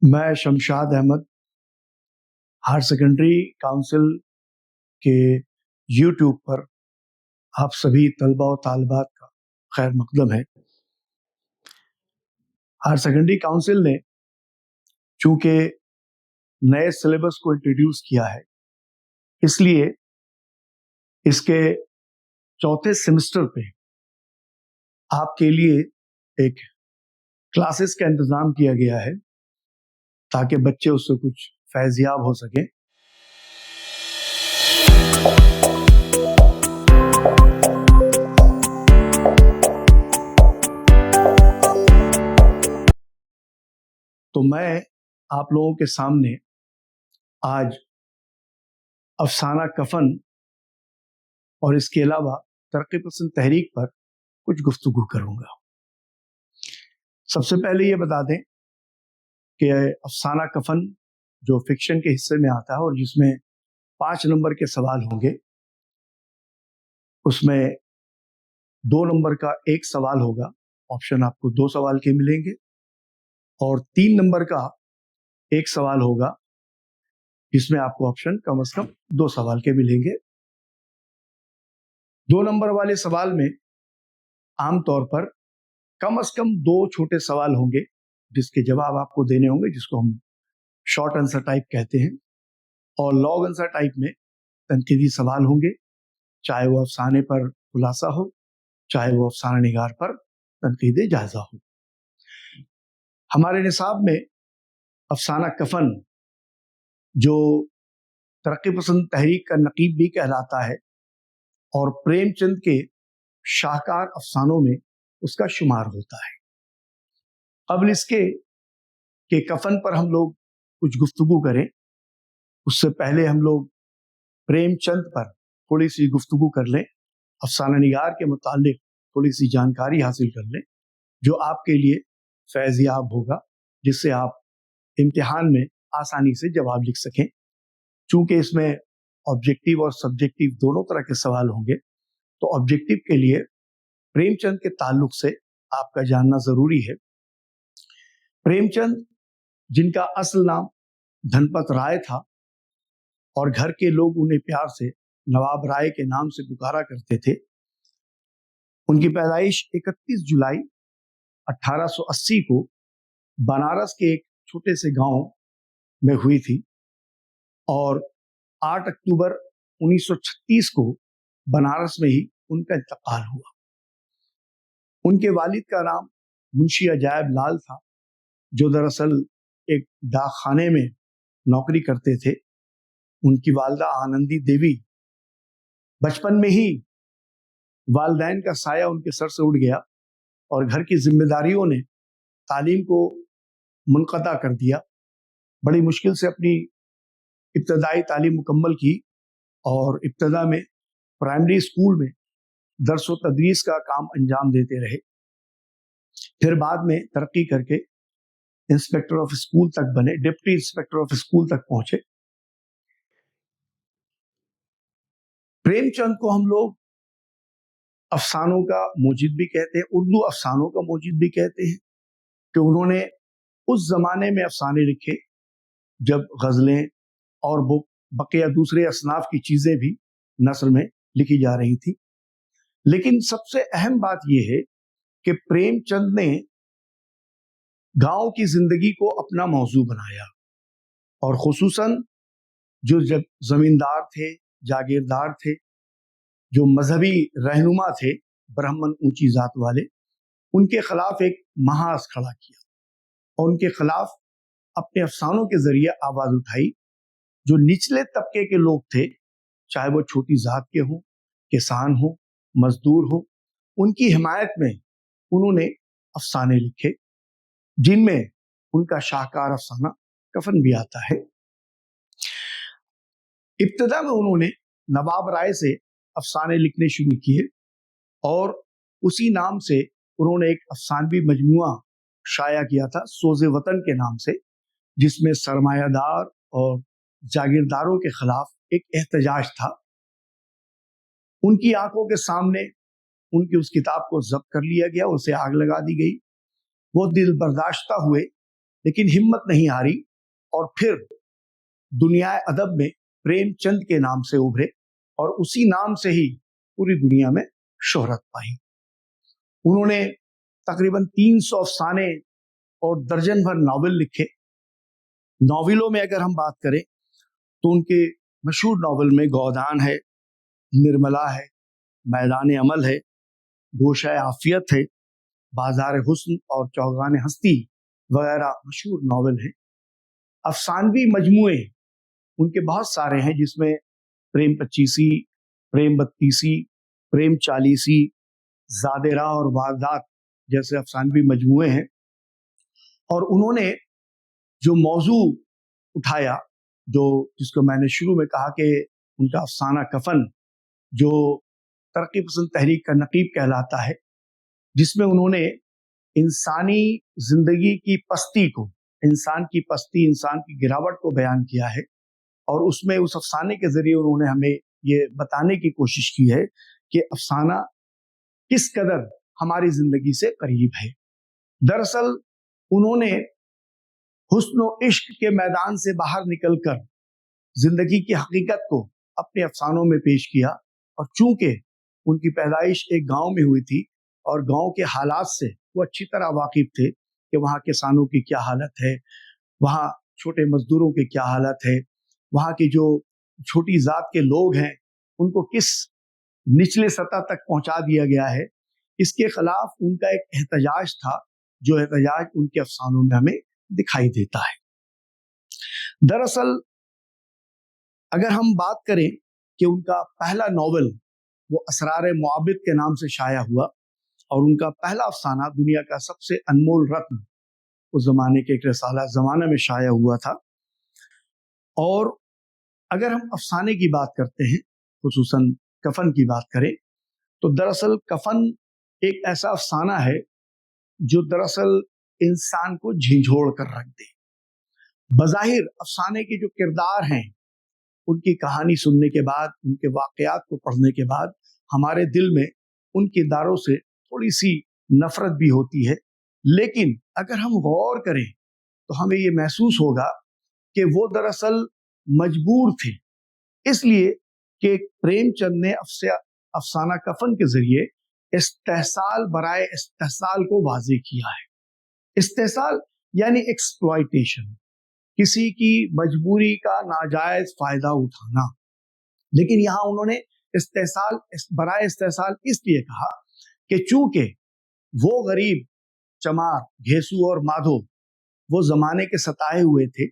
میں Shamshad Ahmad higher secondary council کے YouTube پر آپ سبھی طلباء و طالبات کا خیر مقدم ہے۔ ہائر سیکنڈری کونسل نے چونکہ نئے سلیبس کو انٹروڈیوس کیا ہے، اس لیے اس کے چوتھے سیمسٹر پہ آپ کے لیے ایک کلاسز کا انتظام کیا گیا ہے تاکہ بچے اس سے کچھ فیض یاب ہو سکیں۔ تو میں آپ لوگوں کے سامنے آج افسانہ کفن اور اس کے علاوہ ترقی پسند تحریک پر کچھ گفتگو کروں گا۔ سب سے پہلے یہ بتا دیں کہ افسانہ کفن جو فکشن کے حصے میں آتا ہے اور جس میں 5 نمبر کے سوال ہوں گے، اس میں 2 نمبر کا ایک سوال ہوگا، آپشن آپ کو 2 سوال کے ملیں گے، اور 3 نمبر کا ایک سوال ہوگا جس میں آپ کو آپشن کم از کم 2 سوال کے ملیں گے۔ 2 نمبر والے سوال میں عام طور پر کم از کم 2 چھوٹے سوال ہوں گے جس کے جواب آپ کو دینے ہوں گے، جس کو ہم شارٹ آنسر ٹائپ کہتے ہیں، اور لانگ آنسر ٹائپ میں تنقیدی سوال ہوں گے، چاہے وہ افسانے پر خلاصہ ہو، چاہے وہ افسانہ نگار پر تنقید جائزہ ہو۔ ہمارے نصاب میں افسانہ کفن جو ترقی پسند تحریک کا نقیب بھی کہلاتا ہے اور پریم چند کے شاہکار افسانوں میں اس کا شمار ہوتا ہے۔ قبل اس کے کہ کفن پر ہم لوگ کچھ گفتگو کریں، اس سے پہلے ہم لوگ پریم چند پر تھوڑی سی گفتگو کر لیں، افسانہ نگار کے متعلق تھوڑی سی جانکاری حاصل کر لیں جو آپ کے لیے فیض یاب ہوگا، جس سے آپ امتحان میں آسانی سے جواب لکھ سکیں۔ چونکہ اس میں آبجیکٹیو اور سبجیکٹیو دونوں طرح کے سوال ہوں گے، تو آبجیکٹیو کے لیے پریم چند کے تعلق سے آپ کا جاننا ضروری ہے۔ پریم چند، جن کا اصل نام دھنپت رائے تھا اور گھر کے لوگ انہیں پیار سے نواب رائے کے نام سے پکارا کرتے تھے، ان کی پیدائش 31 جولائی 1880 کو بنارس کے ایک چھوٹے سے گاؤں میں ہوئی تھی، اور 8 اکتوبر 1936 کو بنارس میں ہی ان کا انتقال ہوا۔ ان کے والد کا نام منشی عجائب لال تھا، جو دراصل ایک ڈاک خانے میں نوکری کرتے تھے۔ ان کی والدہ آنندی دیوی، بچپن میں ہی والدین کا سایہ ان کے سر سے اٹھ گیا اور گھر کی ذمہ داریوں نے تعلیم کو منقطع کر دیا۔ بڑی مشکل سے اپنی ابتدائی تعلیم مکمل کی اور ابتدا میں پرائمری اسکول میں درس و تدریس کا کام انجام دیتے رہے، پھر بعد میں ترقی کر کے انسپیکٹر آف اسکول تک بنے، ڈپٹی انسپیکٹر آف اسکول تک پہنچے۔ پریم چند کو ہم لوگ افسانوں کا موجد بھی کہتے ہیں، اردو افسانوں کا موجد بھی کہتے ہیں، کہ انہوں نے اس زمانے میں افسانے لکھے جب غزلیں اور بقیہ دوسرے اصناف کی چیزیں بھی نثر میں لکھی جا رہی تھی۔ لیکن سب سے اہم بات یہ ہے کہ پریم چند نے گاؤں کی زندگی کو اپنا موضوع بنایا، اور خصوصاً جو زمیندار تھے، جاگیردار تھے، جو مذہبی رہنما تھے، برہمن اونچی ذات والے، ان کے خلاف ایک محاذ کھڑا کیا اور ان کے خلاف اپنے افسانوں کے ذریعے آواز اٹھائی۔ جو نچلے طبقے کے لوگ تھے، چاہے وہ چھوٹی ذات کے ہوں، کسان ہوں، مزدور ہوں، ان کی حمایت میں انہوں نے افسانے لکھے، جن میں ان کا شاہکار افسانہ کفن بھی آتا ہے۔ ابتدا میں انہوں نے نواب رائے سے افسانے لکھنے شروع کیے، اور اسی نام سے انہوں نے ایک افسانوی مجموعہ شائع کیا تھا سوز وطن کے نام سے، جس میں سرمایہ دار اور جاگیرداروں کے خلاف ایک احتجاج تھا۔ ان کی آنکھوں کے سامنے ان کی اس کتاب کو ضبط کر لیا گیا، اسے آگ لگا دی گئی۔ وہ دل برداشتہ ہوئے लेकिन हिम्मत नहीं हारी और फिर दुनिया अदब में प्रेमचंद के नाम से उभरे और उसी नाम से ही पूरी दुनिया में शोहरत पाई। उन्होंने तकरीबन 300 अफसाने और दर्जन भर नावल लिखे। नावलों में अगर हम बात करें तो उनके मशहूर नावल में गोदान है, निर्मला है, मैदान अमल है, गोशा आफियत है, बाजार हुस्न और चौगान हस्ती वगैरह मशहूर नावल हैं। अफसानवी मजमुए उनके बहुत सारे हैं, जिसमें प्रेम पच्चीसी, प्रेम बत्तीसी, प्रेम चालीसी, ज़ादेरा और वारदात जैसे अफसानवी मजमुए हैं। और उन्होंने जो मौजू उठाया, जिसको मैंने शुरू में कहा कि उनका अफसाना कफन, जो तरक्की पसंद तहरीक का नकीब कहलाता है, जिसमें उन्होंने इंसानी जिंदगी की पस्ती को, इंसान की पस्ती, इंसान की गिरावट को बयान किया है। और उसमें उस अफसाने के जरिए उन्होंने हमें ये बताने की कोशिश की है कि अफसाना किस कदर हमारी जिंदगी से करीब है। दरअसल उन्होंने हुस्न और इश्क के मैदान से बाहर निकलकर जिंदगी की हकीकत को अपने अफसानों में पेश किया। और चूंकि उनकी पैदाइश एक गांव में हुई थी और गांव के हालात से वो अच्छी तरह वाकिफ थे कि वहाँ किसानों की क्या हालत है, वहाँ छोटे मजदूरों की क्या हालत है, वहाँ की जो छोटी जात के लोग हैं उनको किस निचले सतह तक पहुंचा दिया गया है, इसके खिलाफ उनका एक एहतजाज था, जो एहतजाज उनके अफसानों में हमें दिखाई देता है। दरअसल अगर हम बात करें कि उनका पहला नॉवल वो असरार मुआबिद के नाम से शाया हुआ और उनका पहला अफसाना दुनिया का सबसे अनमोल रत्न उस जमाने के एक रिसाला ज़माना में शाया हुआ था। और अगर हम अफसाने की बात करते हैं, खुसूसन कफन की बात करें, तो दरअसल कफन एक ऐसा अफसाना है जो दरअसल इंसान को झिझोड़ कर रख दे। बज़ाहिर अफसाने के जो किरदार हैं उनकी कहानी सुनने के बाद, उनके वाक़यात को पढ़ने के बाद हमारे दिल में उन किरदारों से थोड़ी सी नफरत भी होती है। लेकिन अगर हम गौर करें तो हमें ये महसूस होगा कि वो दरअसल मजबूर थे, इसलिए कि प्रेमचंद ने अफसाना कफन के जरिए इस्तेहसाल बराए इस्तेहसाल को वाज़ेह किया है। इस्तेहसाल यानी एक्सप्लॉयटेशन, किसी की मजबूरी का नाजायज फायदा उठाना। लेकिन यहाँ उन्होंने इस्तेहसाल बराए इस्तेहसाल इसलिए कहा कि चूंकि वो गरीब चमार, घेसू और माधो वो जमाने के सताए हुए थे,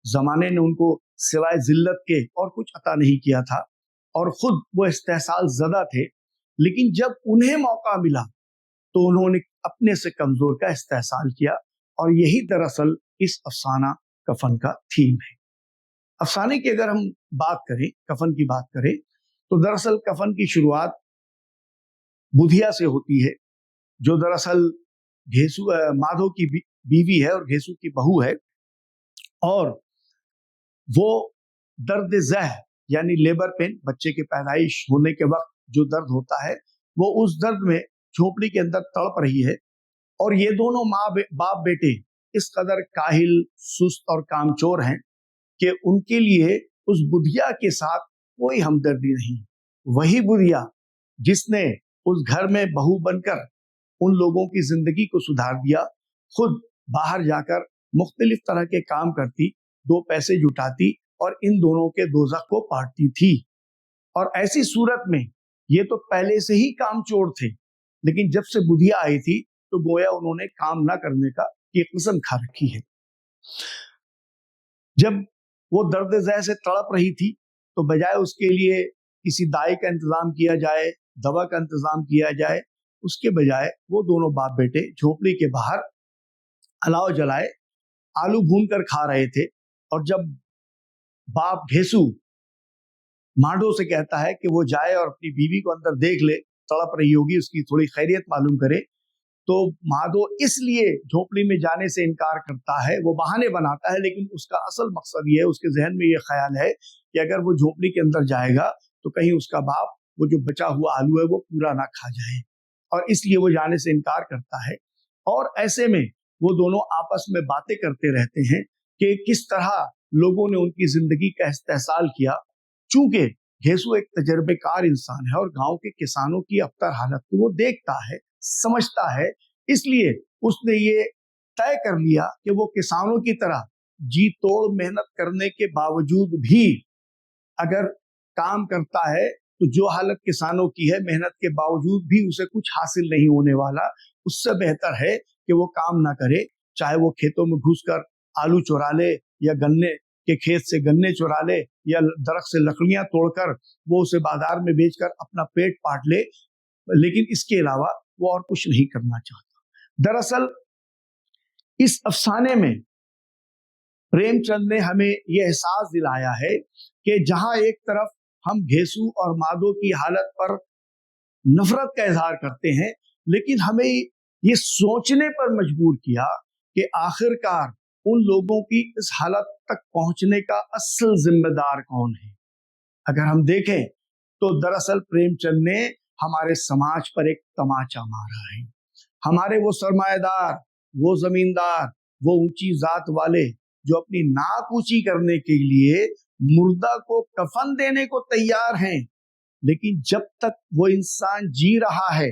जमाने ने उनको सिवाय जिल्लत के और कुछ अता नहीं किया था और खुद वो इस्तेहसाल ज़दा थे। लेकिन जब उन्हें मौका मिला तो उन्होंने अपने से कमजोर का इस्तेहसाल किया और यही दरअसल इस अफसाना कफन का थीम है। अफसाने की अगर हम बात करें, कफन की बात करें, तो दरअसल कफन की शुरुआत बुधिया से होती है, जो दरअसल घेसू माधो की बीवी है और घेसू की बहू है। और वो दर्द ज़ह यानी लेबर पेन, बच्चे के पैदाइश होने के वक्त जो दर्द होता है, वो उस दर्द में झोपड़ी के अंदर तड़प रही है। और ये दोनों बाप बेटे इस कदर काहिल, सुस्त और कामचोर हैं कि उनके लिए उस बुधिया के साथ कोई हमदर्दी नहीं। वही बुधिया जिसने उस घर में बहू बनकर उन लोगों की जिंदगी को सुधार दिया, खुद बाहर जाकर मुख्तलिफ तरह के काम करती, दो पैसे जुटाती और इन दोनों के दोज़ख को पाटती थी। और ऐसी सूरत में ये तो पहले से ही कामचोर थे, लेकिन जब से बुधिया आई थी तो गोया उन्होंने काम ना करने का ये कसम खा रखी है। जब वो दर्द ज़ह से तड़प रही थी तो बजाय उसके लिए किसी दाई का इंतजाम किया जाए, दवा का इंतजाम किया जाए, उसके बजाय वो दोनों बाप बेटे झोपड़ी के बाहर अलाव जलाए आलू भून कर खा रहे थे। और जब बाप घेसू मांडो से कहता है कि वो जाए और अपनी बीवी को अंदर देख ले, तड़प रही होगी, उसकी थोड़ी खैरियत मालूम करे, तो माधो इसलिए झोपड़ी में जाने से इनकार करता है, वो बहाने बनाता है, लेकिन उसका असल मकसद ये है, उसके जहन में ये ख्याल है कि अगर वो झोपड़ी के अंदर जाएगा तो कहीं उसका बाप वो जो बचा हुआ आलू है वो पूरा ना खा जाए, और इसलिए वो जाने से इनकार करता है। और ऐसे में वो दोनों आपस में बातें करते रहते हैं कि किस तरह लोगों ने उनकी जिंदगी का इस्तेहसाल किया। चूंकि घेसू एक तजर्बेकार इंसान है और गांव के किसानों की अबतर हालत को वो देखता है, समझता है, इसलिए उसने ये तय कर लिया कि वो किसानों की तरह जी तोड़ मेहनत करने के बावजूद भी अगर काम करता है तो जो हालत किसानों की है, मेहनत के बावजूद भी उसे कुछ हासिल नहीं होने वाला, उससे बेहतर है कि वो काम ना करे। चाहे वो खेतों में घुसकर आलू चुरा ले या गन्ने के खेत से गन्ने चुरा ले या दरख्त से लकड़ियां तोड़कर वो उसे बाजार में बेचकर अपना पेट पाट ले, लेकिन इसके अलावा वो और कुछ नहीं करना चाहता। दरअसल इस अफसाने में प्रेमचंद ने हमें यह एहसास दिलाया है कि जहां एक तरफ हम घेसू और माधो की हालत पर नफरत का इजहार करते हैं, लेकिन हमें ये सोचने पर मजबूर किया कि आखिरकार उन लोगों की इस हालत तक पहुंचने का असल जिम्मेदार कौन है। अगर हम देखें तो दरअसल प्रेमचंद ने हमारे समाज पर एक तमाचा मारा है। हमारे वो सरमाएदार, वो जमींदार, वो ऊंची जात वाले जो अपनी नाक ऊंची करने के लिए मुर्दा को कफन देने को तैयार हैं, लेकिन जब तक वो इंसान जी रहा है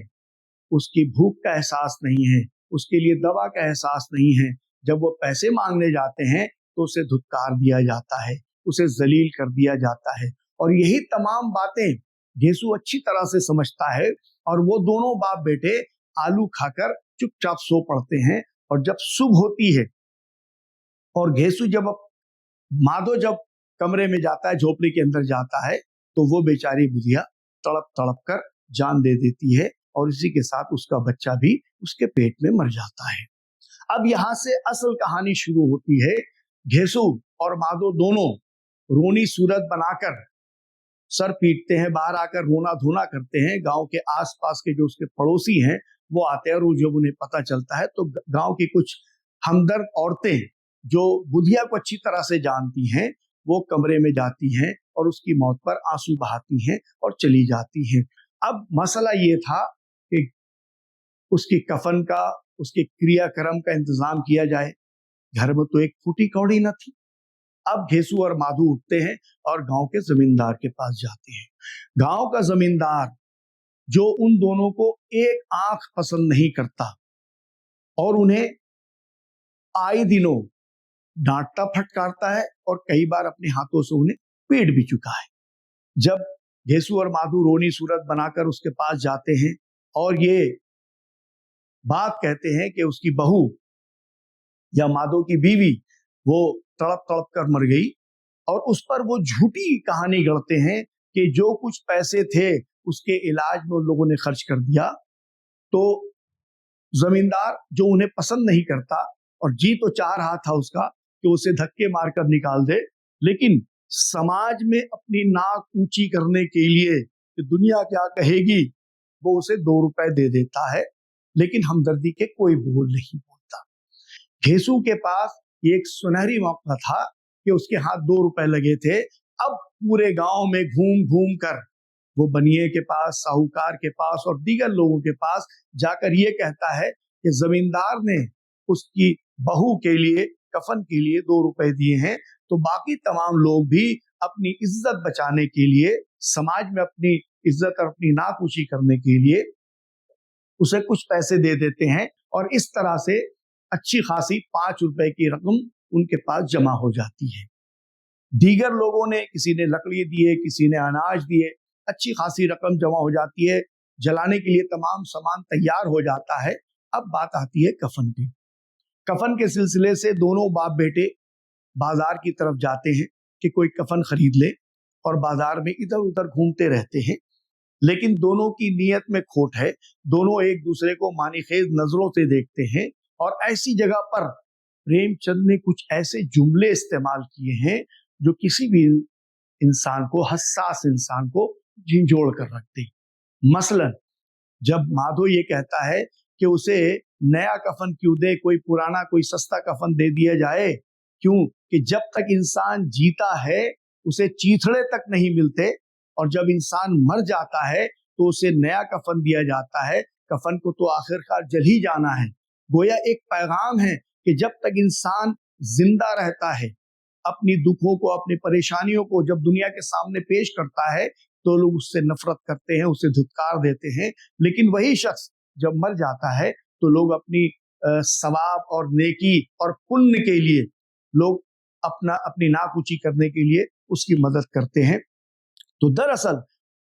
उसकी भूख का एहसास नहीं है, उसके लिए दवा का एहसास नहीं है। जब वो पैसे मांगने जाते हैं तो उसे धुतकार दिया जाता है, उसे जलील कर दिया जाता है। और यही तमाम बातें घेसू अच्छी तरह से समझता है और वो दोनों बाप बेटे आलू खाकर चुपचाप सो पड़ते हैं। और जब सुबह होती है और घेसू माधो जब कमरे में जाता है, झोपड़ी के अंदर जाता है, तो वो बेचारी बुधिया तड़प तड़प कर जान दे देती है और इसी के साथ उसका बच्चा भी उसके पेट में मर जाता है। अब यहाँ से असल कहानी शुरू होती है। घेसू और माधो दोनों रोनी सूरत बनाकर सर पीटते हैं, बाहर आकर रोना धोना करते हैं। गांव के आसपास के जो उसके पड़ोसी हैं वो आते हैं और जब उन्हें पता चलता है तो गांव की कुछ हमदर्द औरतें जो बुधिया को अच्छी तरह से जानती हैं वो कमरे में जाती हैं और उसकी मौत पर आंसू बहाती हैं और चली जाती हैं। अब मसला ये था कि उसकी कफन का, उसके क्रियाक्रम का इंतजाम किया जाए। घर में तो एक फूटी कौड़ी न थी। अब घेसू और माधो उठते हैं और गांव के जमींदार के पास जाते हैं। गांव का जमींदार जो उन दोनों को एक आंख पसंद नहीं करता और उन्हें आए दिनों डांटता फटकारता है और कई बार अपने हाथों से उन्हें पीट भी चुका है। जब घेसू और माधो रोनी सूरत बनाकर उसके पास जाते हैं और ये बात कहते हैं कि उसकी बहू या माधो की बीवी वो तड़प तड़प कर मर गई, और उस पर वो झूठी कहानी गढ़ते हैं कि जो कुछ पैसे थे उसके इलाज में उन लोगों ने खर्च कर दिया। तो जमींदार जो उन्हें पसंद नहीं करता और जी तो चाह रहा था उसका कि उसे धक्के मारकर निकाल दे, लेकिन समाज में अपनी नाक ऊंची करने के लिए कि दुनिया क्या कहेगी, वो उसे 2 रुपए दे देता है, लेकिन हमदर्दी के कोई बोल नहीं बोलता। घेसू के पास ये एक सुनहरी मौका था कि उसके हाथ 2 रुपए लगे थे। अब पूरे गांव में घूम घूम कर वो बनिए के पास, साहूकार के पास और दीगर लोगों के पास जाकर ये कहता है कि जमींदार ने उसकी बहू के लिए कफन के लिए 2 रुपए दिए हैं, तो बाकी तमाम लोग भी अपनी इज्जत बचाने के लिए, समाज में अपनी इज्जत और अपनी नाक ऊंची करने के लिए उसे कुछ पैसे दे देते हैं और इस तरह से अच्छी खासी 5 रुपए की रकम उनके पास जमा हो जाती है। दीगर लोगों ने, किसी ने लकड़ी दिए, किसी ने अनाज दिए, अच्छी खासी रकम जमा हो जाती है। जलाने के लिए तमाम सामान तैयार हो जाता है। अब बात आती है कफन की। कफन के सिलसिले से दोनों बाप बेटे बाजार की तरफ जाते हैं कि कोई कफन खरीद ले और बाजार में इधर उधर घूमते रहते हैं, लेकिन दोनों की नीयत में खोट है। दोनों एक दूसरे को मानीखेज नजरों से देखते हैं और ऐसी जगह पर प्रेमचंद ने कुछ ऐसे जुमले इस्तेमाल किए हैं जो किसी भी इंसान को, हसास इंसान को झिंझोड़ कर रखते। मसलन जब माधो ये कहता है कि उसे नया कफन क्यों दे, कोई पुराना कोई सस्ता कफन दे दिया जाए, क्यों कि जब तक इंसान जीता है उसे चीथड़े तक नहीं मिलते और जब इंसान मर जाता है तो उसे नया कफन दिया जाता है। कफन को तो आखिरकार जल ही जाना है, गोया एक पैगाम है कि जब तक इंसान जिंदा रहता है, अपनी दुखों को, अपनी परेशानियों को जब दुनिया के सामने पेश करता है तो लोग उससे नफरत करते हैं, उसे धिक्कार देते हैं, लेकिन वही शख्स जब मर जाता है तो लोग अपनी सवाब और नेकी और पुण्य के लिए लोग अपनी नाक ऊंची करने के लिए उसकी मदद करते हैं। तो दरअसल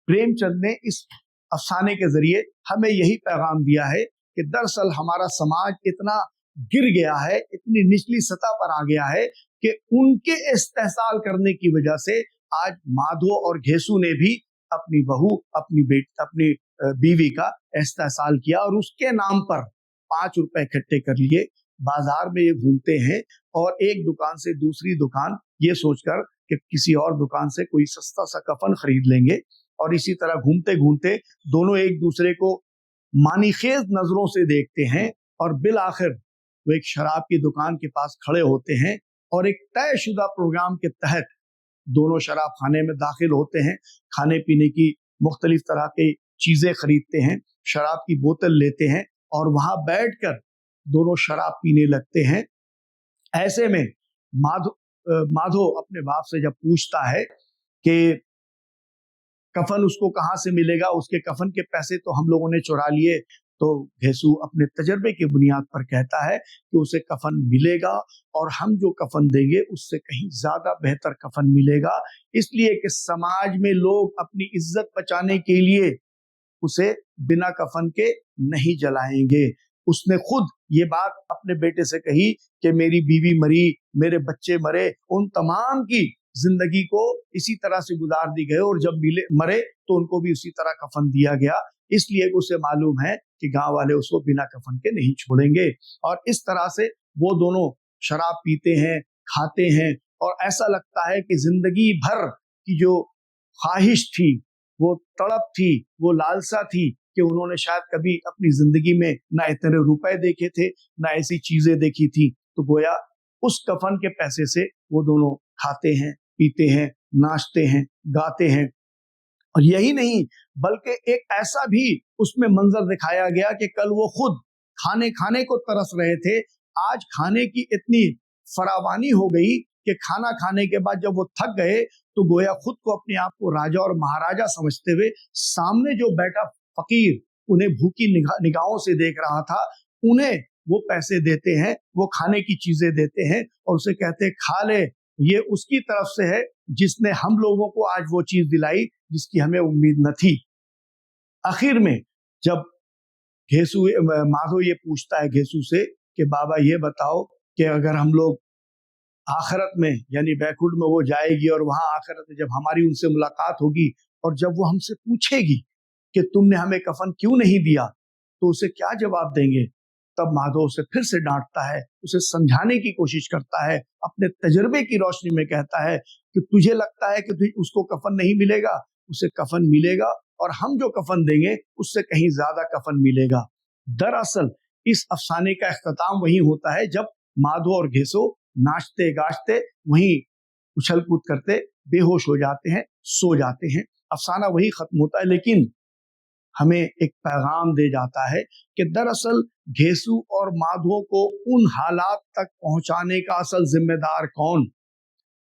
प्रेमचंद ने इस अफसाने के जरिए हमें यही पैगाम दिया है कि दरअसल हमारा समाज इतना गिर गया है, इतनी निचली सतह पर आ गया है कि उनके इस्तेहसाल करने की वजह से आज माधो और घेसू ने भी अपनी बहू, अपनी बीवी का इस्तेहसाल किया और उसके नाम पर 5 रुपए इकट्ठे कर लिए। बाजार में ये घूमते हैं और एक दुकान से दूसरी दुकान ये सोचकर कि किसी और दुकान से कोई सस्ता सा कफन खरीद लेंगे, और इसी तरह घूमते घूमते दोनों एक दूसरे को मानीखेज नजरों से देखते हैं और बिल आखिर वो एक शराब की दुकान के पास खड़े होते हैं और एक तयशुदा प्रोग्राम के तहत दोनों शराब खाने में दाखिल होते हैं, खाने पीने की मुख्तलिफ तरह की चीजें खरीदते हैं, शराब की बोतल लेते हैं और वहां बैठकर दोनों शराब पीने लगते हैं। ऐसे में माधो अपने बाप से जब पूछता है कि कफन उसको कहाँ से मिलेगा, उसके कफन के पैसे तो हम लोगों ने चुरा लिए, तो घेसू अपने तजर्बे की बुनियाद पर कहता है कि उसे कफन मिलेगा और हम जो कफन देंगे उससे कहीं ज्यादा बेहतर कफन मिलेगा, इसलिए कि समाज में लोग अपनी इज्जत बचाने के लिए उसे बिना कफन के नहीं जलाएंगे। उसने खुद ये बात अपने बेटे से कही कि मेरी बीवी मरी, मेरे बच्चे मरे, उन तमाम की जिंदगी को इसी तरह से गुजार दी गई और जब मरे तो उनको भी उसी तरह कफन दिया गया, इसलिए उसे मालूम है कि गांव वाले उसको बिना कफन के नहीं छोड़ेंगे। और इस तरह से वो दोनों शराब पीते हैं, खाते हैं और ऐसा लगता है कि जिंदगी भर की जो ख्वाहिश थी, वो तड़प थी, वो लालसा थी कि उन्होंने शायद कभी अपनी जिंदगी में ना इतने रुपए देखे थे, ना ऐसी चीजें देखी थी, तो गोया उस कफन के पैसे से वो दोनों खाते हैं, पीते हैं, नाचते हैं, गाते हैं। और यही नहीं बल्कि एक ऐसा भी उसमें मंजर दिखाया गया कि कल वो खुद खाने को तरस रहे थे, आज खाने की इतनी फरावानी हो गई कि खाना खाने के बाद जब वो थक गए तो गोया खुद को अपने आप को राजा और महाराजा समझते हुए सामने जो बैठा फकीर उन्हें भूखी निगाहों से देख रहा था, उन्हें वो पैसे देते हैं, वो खाने की चीजें देते हैं और उसे कहते हैं खा ले, ये उसकी तरफ से है जिसने हम लोगों को आज वो चीज दिलाई जिसकी हमें उम्मीद न थी। आखिर में जब माधो ये पूछता है घेसू से कि बाबा ये बताओ कि अगर हम लोग आखिरत में यानी बैकुंठ में वो जाएगी और वहां आखिरत में जब हमारी उनसे मुलाकात होगी और जब वो हमसे पूछेगी कि तुमने हमें कफन क्यों नहीं दिया, तो उसे क्या जवाब देंगे? तब माधव उसे फिर से डांटता है, उसे समझाने की कोशिश करता है, अपने तजर्बे की रोशनी में कहता है कि तुझे लगता है कि उसको कफन नहीं मिलेगा, उसे कफन मिलेगा और हम जो कफन देंगे उससे कहीं ज्यादा कफन मिलेगा। दरअसल इस अफसाने का इख्तिताम वही होता है जब माधो और घेसो नाचते गाचते वहीं उछल कूद करते बेहोश हो जाते हैं, सो जाते हैं, अफसाना वही खत्म होता है। लेकिन हमें एक पैगाम दे जाता है कि दरअसल घेसू और माधो को उन हालात तक पहुंचाने का असल जिम्मेदार कौन?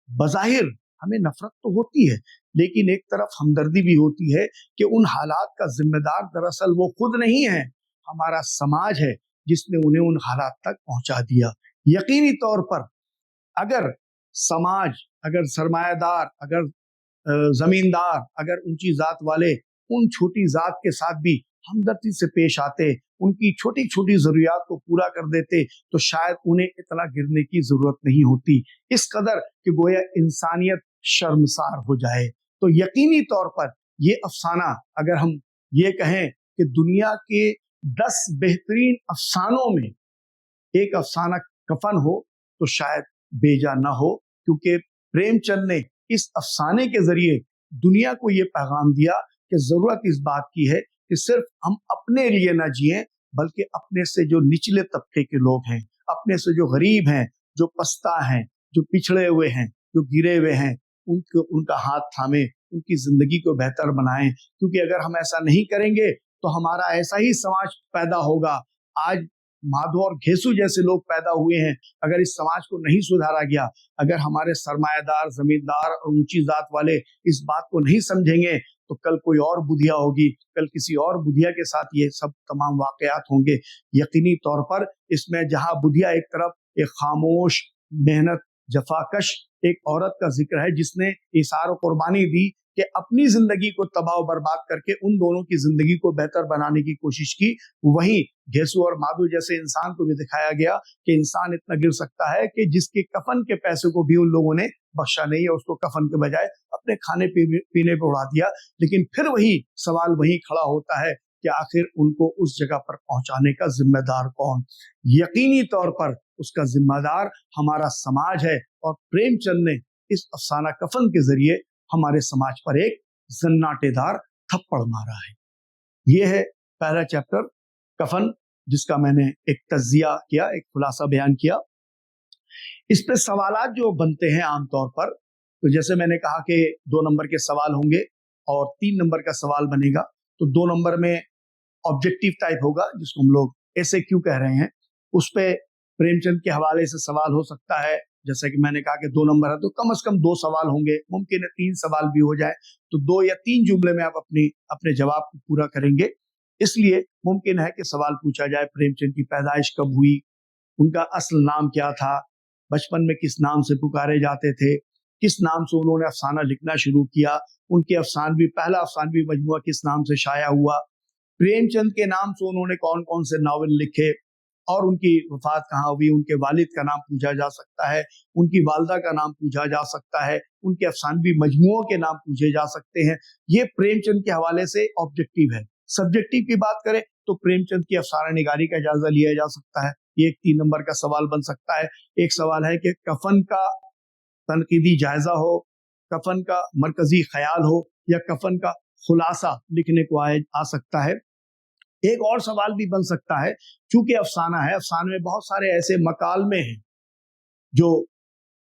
बज़ाहिर हमें नफरत तो होती है, लेकिन एक तरफ हमदर्दी भी होती है कि उन हालात का जिम्मेदार दरअसल वो खुद नहीं है, हमारा समाज है जिसने उन्हें उन हालात तक पहुंचा दिया। यकीनी तौर पर अगर समाज, अगर सरमायादार, अगर जमींदार, अगर ऊंची जात वाले उन छोटी जात के साथ भी हमदर्दी से पेश आते, उनकी छोटी छोटी जरूरियात को पूरा कर देते, तो शायद उन्हें इतना गिरने की जरूरत नहीं होती, इस कदर कि गोया इंसानियत शर्मसार हो जाए। तो यकीनी तौर पर ये अफसाना, अगर हम ये कहें कि दुनिया के 10 बेहतरीन अफसानों में एक अफसाना कफन हो, तो शायद बेजा ना हो, क्योंकि प्रेमचंद ने इस अफसाने के जरिए दुनिया को ये पैगाम दिया कि जरूरत इस बात की है कि सिर्फ हम अपने लिए ना जिएं, बल्कि अपने से जो निचले तबके के लोग हैं, अपने से जो गरीब हैं, जो पस्ता हैं, जो पिछड़े हुए हैं, जो गिरे हुए हैं, उनका हाथ थामे, उनकी जिंदगी को बेहतर बनाएं। क्योंकि अगर हम ऐसा नहीं करेंगे तो हमारा ऐसा ही समाज पैदा होगा। आज माधो और घेसु जैसे लोग पैदा हुए हैं, अगर इस समाज को नहीं सुधारा गया, अगर हमारे सरमायादार, जमींदार और ऊंची जात वाले इस बात को नहीं समझेंगे, तो कल कोई और बुधिया होगी, कल किसी और बुधिया के साथ ये सब तमाम वाकयात होंगे। यकीनी तौर पर इसमें जहां बुधिया एक तरफ एक खामोश, मेहनत, जफाकश एक औरत का जिक्र है जिसने इसार और कुर्बानी दी कि अपनी जिंदगी को तबाह बर्बाद करके उन दोनों की जिंदगी को बेहतर बनाने की कोशिश की, वहीं घेसु और माधु जैसे इंसान को भी दिखाया गया कि इंसान इतना गिर सकता है कि जिसके कफन के पैसे को भी उन लोगों ने बख्शा नहीं है, उसको कफन के बजाय अपने खाने पीने पे उड़ा दिया। लेकिन फिर वही सवाल वही खड़ा होता है कि आखिर उनको उस जगह पर पहुंचाने का जिम्मेदार कौन? यकीनी तौर पर उसका जिम्मेदार हमारा समाज है, और प्रेमचंद ने इस अफसाना कफन के जरिए हमारे समाज पर एक जन्नाटेदार थप्पड़ मारा है। ये है पहला चैप्टर कफन, जिसका मैंने एक तज्जिया किया, एक खुलासा बयान किया। इस पे सवालात जो बनते हैं आमतौर पर, तो जैसे मैंने कहा कि 2 नंबर के सवाल होंगे और 3 नंबर का सवाल बनेगा। तो 2 नंबर में ऑब्जेक्टिव टाइप होगा, जिसको हम लोग ऐसे क्यों कह रहे हैं, उस पे प्रेमचंद के हवाले से सवाल हो सकता है। जैसे कि मैंने कहा कि 2 नंबर है तो कम से कम 2 सवाल होंगे, मुमकिन है 3 सवाल भी हो जाए, तो 2 या 3 जुमले में आप अपने जवाब को पूरा करेंगे। इसलिए मुमकिन है कि सवाल पूछा जाए प्रेमचंद की पैदाइश कब हुई, उनका असल नाम क्या था, बचपन में किस नाम से पुकारे जाते थे, किस नाम से उन्होंने अफसाना लिखना शुरू किया, उनके पहला अफसानवी मजमुआ किस नाम से शाया हुआ, प्रेमचंद के नाम से उन्होंने कौन कौन से नावल लिखे, और उनकी वफात कहाँ हुई, उनके वालिद का नाम पूछा जा सकता है, उनकी वालदा का नाम पूछा जा सकता है, उनके अफसानवी मजमुओं के नाम पूछे जा सकते हैं। ये प्रेमचंद के हवाले से ऑब्जेक्टिव है। सब्जेक्टिव की बात करें तो प्रेमचंद की अफसाना निगारी का जायजा लिया जा सकता है, ये एक 3 नंबर का सवाल बन सकता है। एक सवाल है कि कफन का तनकीदी जायजा हो, कफन का मरकजी ख्याल हो, या कफन का खुलासा लिखने को आ सकता है। एक और सवाल भी बन सकता है, चूंकि अफसाना है, अफसाने में बहुत सारे ऐसे मकालमे हैं जो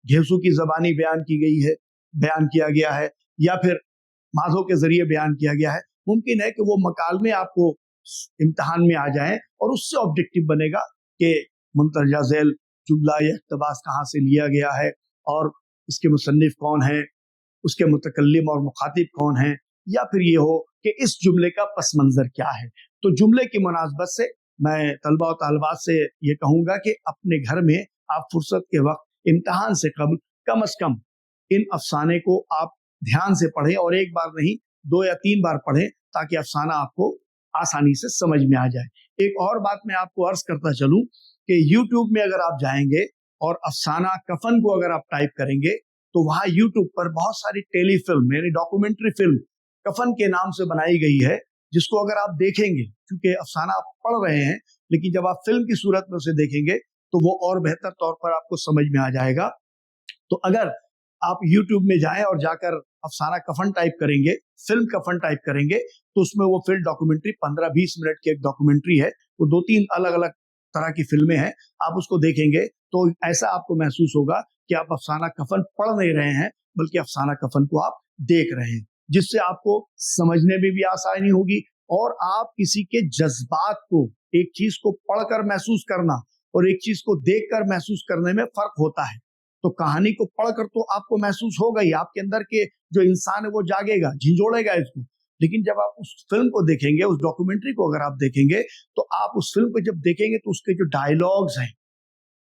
घेसु की जबानी बयान किया गया है, या फिर माधो के जरिए बयान किया गया है। मुमकिन है कि वो मकालमे आपको इम्तिहान में आ जाएं और उससे ऑब्जेक्टिव बनेगा कि मुंतरजा झैल जुमला या इक़्तिबास कहाँ से लिया गया है, और इसके मुसन्निफ कौन है, उसके मुतकल्लिम और मुखातिब कौन है, या फिर ये हो कि इस जुमले का पस मंजर क्या है। तो जुमले की मुनासबत से मैं तलबा और तालिबात से ये कहूँगा कि अपने घर में आप फुर्सत के वक्त इम्तिहान से कम से कम इन अफसाने को आप ध्यान से पढ़ें, और एक बार नहीं 2 या 3 बार पढ़ें, ताकि अफसाना आपको आसानी से समझ में आ जाए। एक और बात मैं आपको अर्ज करता चलूं कि YouTube में अगर आप जाएंगे और अफसाना कफन को अगर आप टाइप करेंगे, तो वहाँ YouTube पर बहुत सारी टेलीफिल्म यानी डॉक्यूमेंट्री फिल्म कफन के नाम से बनाई गई है, जिसको अगर आप देखेंगे, क्योंकि अफसाना आप पढ़ रहे हैं, लेकिन जब आप फिल्म की सूरत में उसे देखेंगे तो वो और बेहतर तौर पर आपको समझ में आ जाएगा। तो अगर आप YouTube में जाएं और जाकर अफसाना कफन टाइप करेंगे, फिल्म कफन टाइप करेंगे, तो उसमें वो फिल्म डॉक्यूमेंट्री 15-20 मिनट की एक डॉक्यूमेंट्री है, वो 2-3 अलग अलग तरह की फिल्में हैं। आप उसको देखेंगे तो ऐसा आपको महसूस होगा कि आप अफसाना कफन पढ़ नहीं रहे हैं, बल्कि अफसाना कफन को आप देख रहे हैं, जिससे आपको समझने में भी आसानी होगी, और आप किसी के जज्बात को, एक चीज को पढ़कर महसूस करना और एक चीज को देखकर महसूस करने में फर्क होता है। तो कहानी को पढ़कर तो आपको महसूस होगा ही, आपके अंदर के जो इंसान है वो जागेगा, झिंझोड़ेगा इसको, लेकिन जब आप उस फिल्म को देखेंगे, उस डॉक्यूमेंट्री को अगर आप देखेंगे, तो आप उस फिल्म को जब देखेंगे तो उसके जो डायलॉग्स हैं,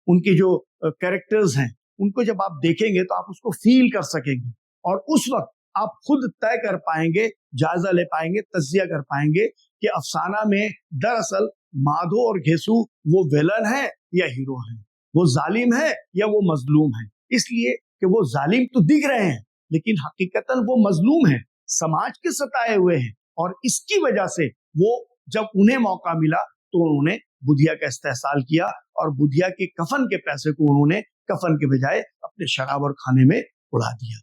उनके जो कैरेक्टर्स हैं, उनको जब आप देखेंगे तो आप उसको फील कर सकेंगे, और उस वक्त आप खुद तय कर पाएंगे, जायजा ले पाएंगे, तज्जिया कर पाएंगे कि अफसाना में दरअसल माधो और घेसु वो विलन है या हीरो है, वो जालिम है या वो मजलूम है। इसलिए कि वो जालिम तो दिख रहे हैं, लेकिन हकीकतन वो मजलूम है, समाज के सताए हुए हैं, और इसकी वजह से वो जब उन्हें मौका मिला तो उन्होंने बुधिया का इस्तेहसाल किया, और बुधिया के कफन के पैसे को उन्होंने कफन के बजाय अपने शराब और खाने में उड़ा दिया।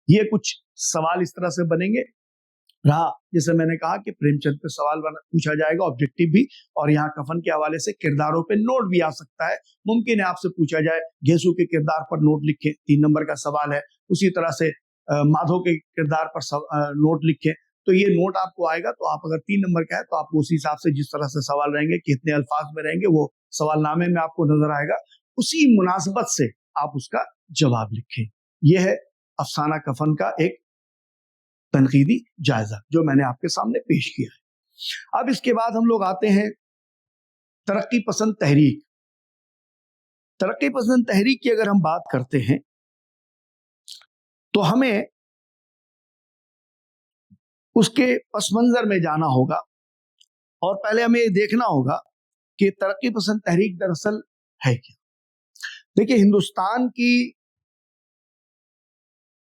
ये कुछ सवाल इस तरह से बनेंगे। रहा, जैसे मैंने कहा कि प्रेमचंद पे सवाल पूछा जाएगा, ऑब्जेक्टिव भी, और यहाँ कफन के हवाले से किरदारों पे नोट भी आ सकता है। मुमकिन है आपसे पूछा जाए घेसु के किरदार पर नोट लिखे, 3 नंबर का सवाल है। उसी तरह से माधो के किरदार पर नोट लिखे, तो ये नोट आपको आएगा। तो आप अगर 3 नंबर का है तो आपको उसी हिसाब से, जिस तरह से सवाल रहेंगे, कितने अल्फाज में रहेंगे, वो सवाल नामे में आपको नजर आएगा, उसी मुनासबत से आप उसका जवाब लिखें। यह है अफसाना कफन का एक तनकीदी जायजा जो मैंने आपके सामने पेश किया है। अब इसके बाद हम लोग आते हैं तरक्की पसंद तहरीक। तरक्की पसंद तहरीक की अगर हम बात करते हैं तो हमें उसके पस मंजर में जाना होगा और पहले हमें ये देखना होगा कि तरक्की पसंद तहरीक दरअसल है क्या। देखिए, हिंदुस्तान की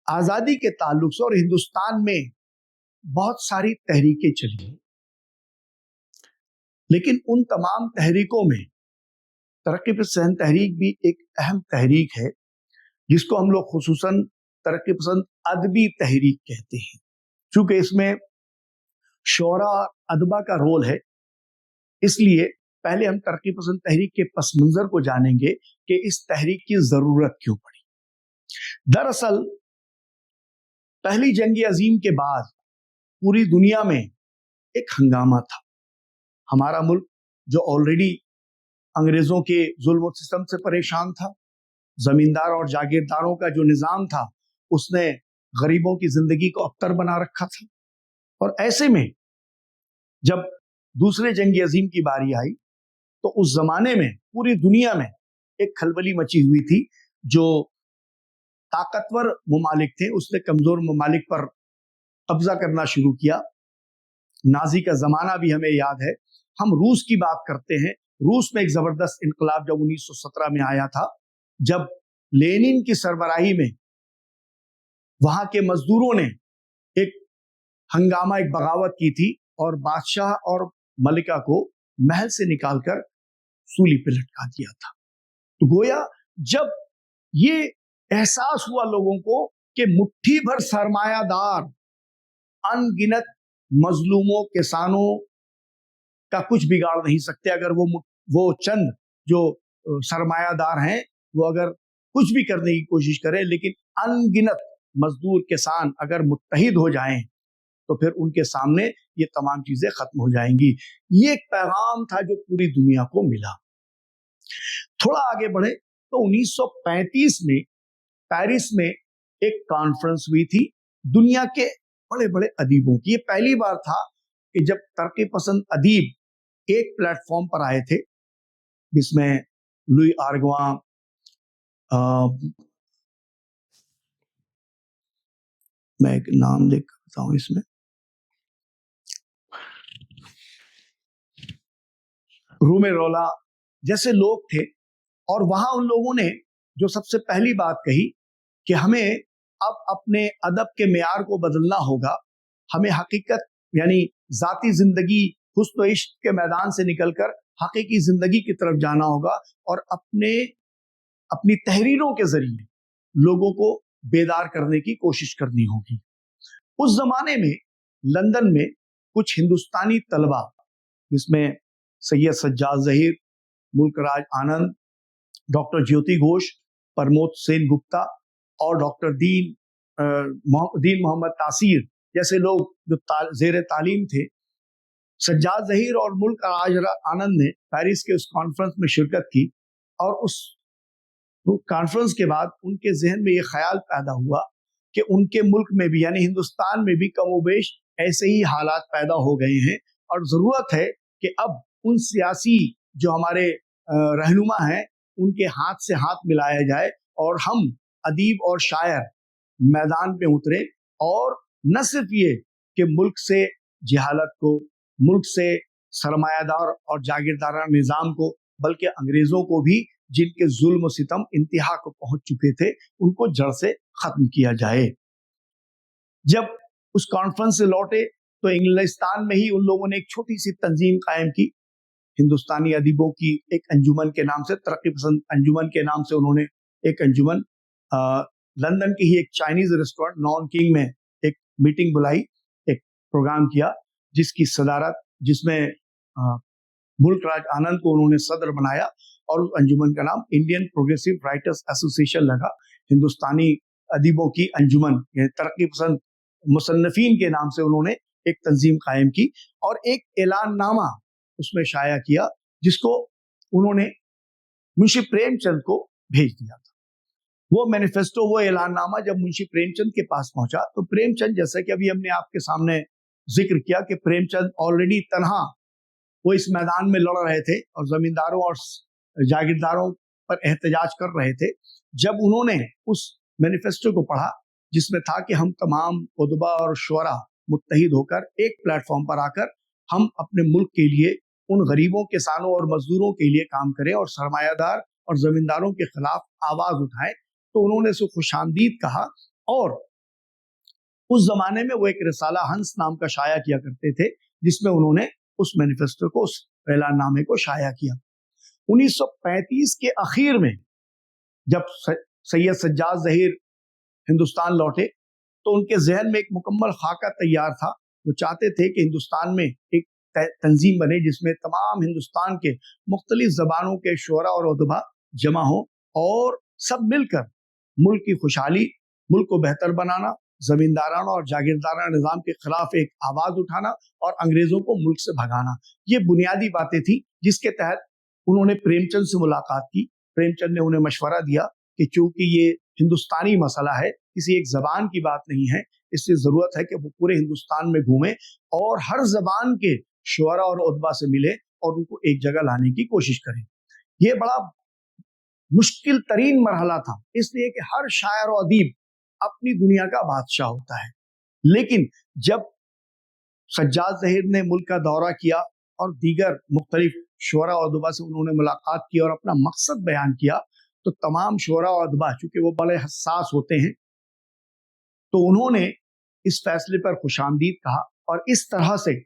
आजादी के ताल्लुक से और हिंदुस्तान में बहुत सारी तहरीकें चली, लेकिन उन तमाम तहरीकों में तरक्की पसंद तहरीक भी एक अहम तहरीक है, जिसको हम लोग खुसूसन तरक्की पसंद अदबी तहरीक कहते हैं। चूंकि इसमें शोरा अदबा का रोल है, इसलिए पहले हम तरक्की पसंद तहरीक के पस मंजर को जानेंगे कि इस तहरीक की जरूरत क्यों पड़ी। दरअसल पहली जंग अजीम के बाद पूरी दुनिया में एक हंगामा था। हमारा मुल्क जो ऑलरेडी अंग्रेजों के जुल्म और सितम से परेशान था, जमींदार और जागीरदारों का जो निजाम था उसने गरीबों की जिंदगी को अबतर बना रखा था। और ऐसे में जब दूसरे जंग अजीम की बारी आई तो उस जमाने में पूरी दुनिया में एक खलबली मची हुई थी। जो ताकतवर मुमालिक थे उसने कमजोर मुमालिक पर कब्जा करना शुरू किया। नाजी का जमाना भी हमें याद है। हम रूस की बात करते हैं। रूस में एक जबरदस्त इनकलाब जब 1917 में आया था, जब लेनिन की सरबराही में वहां के मजदूरों ने एक हंगामा, एक बगावत की थी और बादशाह और मलिका को महल से निकालकर सूली पे लटका दिया था। तो गोया जब ये एहसास हुआ लोगों को कि मुट्ठी भर सरमायादार अनगिनत मजलूमों किसानों का कुछ बिगाड़ नहीं सकते, अगर वो चंद जो सरमायादार हैं वो अगर कुछ भी करने की कोशिश करें, लेकिन अनगिनत मजदूर किसान अगर मुत्तहिद हो जाएं तो फिर उनके सामने ये तमाम चीजें खत्म हो जाएंगी। ये एक पैगाम था जो पूरी दुनिया को मिला। थोड़ा आगे बढ़े तो 1935 में पेरिस में एक कॉन्फ्रेंस हुई थी दुनिया के बड़े बड़े अदीबों की। ये पहली बार था कि जब तरक्की पसंद अदीब एक प्लेटफॉर्म पर आए थे, जिसमें लुई आर्गवां, मैं एक नाम देख बताऊं, इसमें रूमेरोला जैसे लोग थे। और वहां उन लोगों ने जो सबसे पहली बात कही कि हमें अब अपने अदब के मेयार को बदलना होगा। हमें हकीकत यानी जाती जिंदगी, हुस्न इश्क के मैदान से निकलकर हकीकी जिंदगी की तरफ जाना होगा और अपनी तहरीरों के जरिए लोगों को बेदार करने की कोशिश करनी होगी। उस जमाने में लंदन में कुछ हिंदुस्तानी तलबा, जिसमें सैयद सज्जाद जहीर, मुल्क राज आनंद, डॉक्टर ज्योति घोष, प्रमोद सेन गुप्ता और डॉक्टर दीन मोहम्मद तासीर जैसे लोग जो जेर तालीम थे, सज्जाद जहीर और मुल्क राज आनंद ने पेरिस के उस कॉन्फ्रेंस में शिरकत की। और उस कॉन्फ्रेंस के बाद उनके जहन में ये ख्याल पैदा हुआ कि उनके मुल्क में भी यानी हिंदुस्तान में भी कमोबेश ऐसे ही हालात पैदा हो गए हैं और जरूरत है कि अब उन सियासी जो हमारे रहनुमा हैं उनके हाथ से हाथ मिलाया जाए और हम अदीब और शायर मैदान पे उतरे और न सिर्फ ये कि मुल्क से जहालत को, मुल्क से सरमायादार और जागीरदारा निज़ाम को, बल्कि अंग्रेजों को भी जिनके जुल्म सितम इंतहा को पहुंच चुके थे उनको जड़ से खत्म किया जाए। जब उस कॉन्फ्रेंस से लौटे तो इंग्लिस्तान में ही उन लोगों ने एक छोटी सी तंजीम कायम की, हिंदुस्तानी अदीबों की एक अंजुमन के नाम से, तरक्की पसंद अंजुमन के नाम से उन्होंने एक अंजुमन लंदन की ही एक चाइनीज रेस्टोरेंट नॉन किंग में एक मीटिंग बुलाई, एक प्रोग्राम किया जिसकी सदारत, जिसमें मुल्क राज आनंद को उन्होंने सदर बनाया और उस अंजुमन का नाम इंडियन प्रोग्रेसिव राइटर्स एसोसिएशन लगा। हिंदुस्तानी अदीबों की अंजुमन, तरक्की पसंद मुसन्नफीन के नाम से उन्होंने एक तंजीम कायम की और एक ऐलाननामा उसमें शाया किया जिसको انہوں نے منشی پریمچند کو بھیج دیا تھا۔ وہ مینیفیسٹو، وہ اعلان نامہ جب منشی پریمچند کے پاس پہنچا تو پریمچند، جیسا کہ ابھی ہم نے آپ کے سامنے ذکر کیا کہ پریمچند آلریڈی تنہا وہ اس میدان میں لڑ رہے تھے اور زمینداروں اور جاگیرداروں پر احتجاج کر رہے تھے، جب انہوں نے اس مینیفیسٹو کو پڑھا جس میں تھا کہ ہم تمام ادبا اور شعراء متحد ہو کر ایک پلیٹ فارم پر آ کر ہم اپنے ملک کے لیے ان غریبوں، کسانوں اور مزدوروں کے لیے کام کریں اور سرمایہ دار اور زمینداروں کے خلاف آواز اٹھائیں، تو انہوں نے اسے خوش آمدید کہا۔ اور اس زمانے میں وہ ایک رسالہ ہنس نام کا شائع کیا کرتے تھے جس میں انہوں نے اس مینیفیسٹو کو، اس اعلان نامے کو شائع کیا۔ 1935 کے اخیر میں جب سید سجاد ظہیر ہندوستان لوٹے تو ان کے ذہن میں ایک مکمل خاکہ تیار تھا۔ وہ چاہتے تھے کہ ہندوستان میں ایک تنظیم بنے جس میں تمام ہندوستان کے مختلف زبانوں کے شعراء اور ادبا جمع ہوں اور سب مل کر ملک کی خوشحالی، ملک کو بہتر بنانا، زمیندارانہ اور جاگیردارانہ نظام کے خلاف ایک آواز اٹھانا اور انگریزوں کو ملک سے بھگانا۔ یہ بنیادی باتیں تھیں جس کے تحت انہوں نے پریم چند سے ملاقات کی۔ پریم چند نے انہیں مشورہ دیا کہ چونکہ یہ ہندوستانی مسئلہ ہے، کسی ایک زبان کی بات نہیں ہے، اس سے ضرورت ہے کہ وہ پورے ہندوستان میں گھومیں اور ہر زبان کے شعراء اور ادبا سے ملے اور ان کو ایک جگہ لانے کی کوشش کریں۔ یہ بڑا مشکل ترین مرحلہ تھا، اس لیے کہ ہر شاعر و ادیب اپنی دنیا کا بادشاہ ہوتا ہے، لیکن جب سجاد ظہیر نے ملک کا دورہ کیا اور دیگر مختلف شعراء و ادبا سے انہوں نے ملاقات کی اور اپنا مقصد بیان کیا، تو تمام شعراء و ادبا چونکہ وہ بڑے حساس ہوتے ہیں تو انہوں نے اس فیصلے پر خوش آمدید کہا، اور اس طرح سے